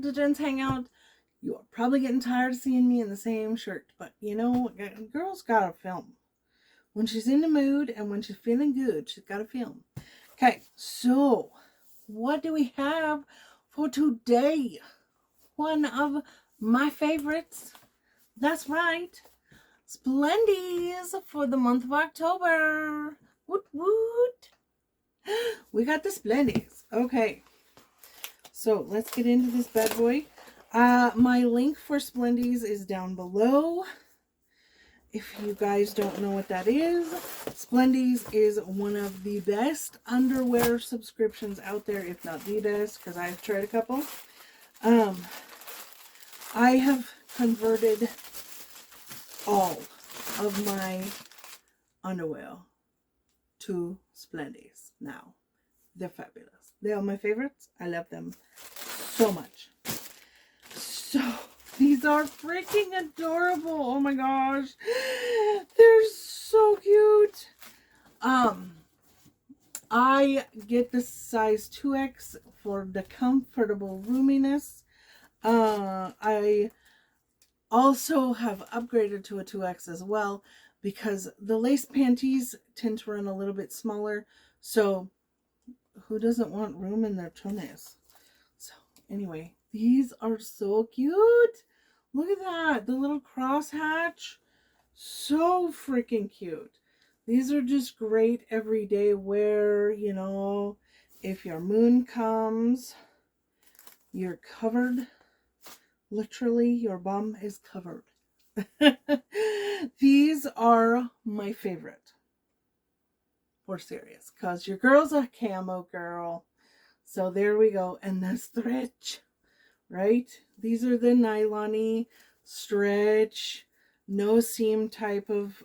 the gents hang out, you are probably getting tired of seeing me in the same shirt. But you know, a girl's gotta film. When she's in the mood and when she's feeling good, she's gotta film. Okay, so what do we have for today? One of my favorites. That's right. Splendies for the month of October. Woot woot. We got the Splendies. Okay. So let's get into this bad boy. My link for Splendies is down below. If you guys don't know what that is, Splendies is one of the best underwear subscriptions out there, if not the best, because I've tried a couple. I have converted all of my underwear to Splendies now. They're fabulous. They are my favorites. I love them so much. So these are freaking adorable. Oh my gosh. They're so cute. I get the size 2X for the comfortable roominess. I also have upgraded to a 2X as well because the lace panties tend to run a little bit smaller. So who doesn't want room in their toenails? So anyway, these are so cute. Look at that. The little crosshatch. So freaking cute. These are just great everyday wear, you know. If your moon comes, you're covered. Literally, your bum is covered. These are my favorite. For serious. Because your girl's a camo girl. So there we go. And the stretch. Right? These are the nylon-y stretch. No seam type of...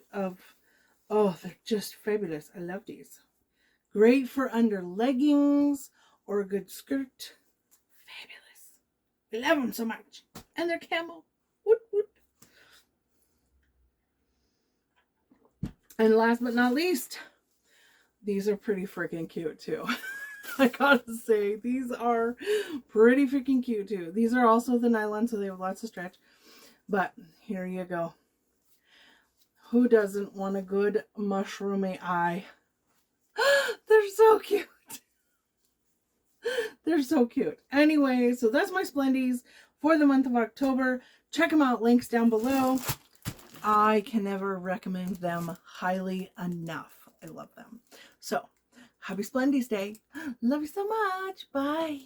Oh, they're just fabulous. I love these. Great for under leggings or a good skirt. Fabulous. I love them so much. And they're camo. Woot, woot. And last but not least, these are pretty freaking cute too. I gotta say, these are pretty freaking cute too. These are also the nylon, so they have lots of stretch. But here you go. Who doesn't want a good mushroomy eye? They're so cute. They're so cute. Anyway, so that's my Splendies for the month of October. Check them out. Links down below. I can never recommend them highly enough. I love them. So, happy Splendies Day. Love you so much. Bye.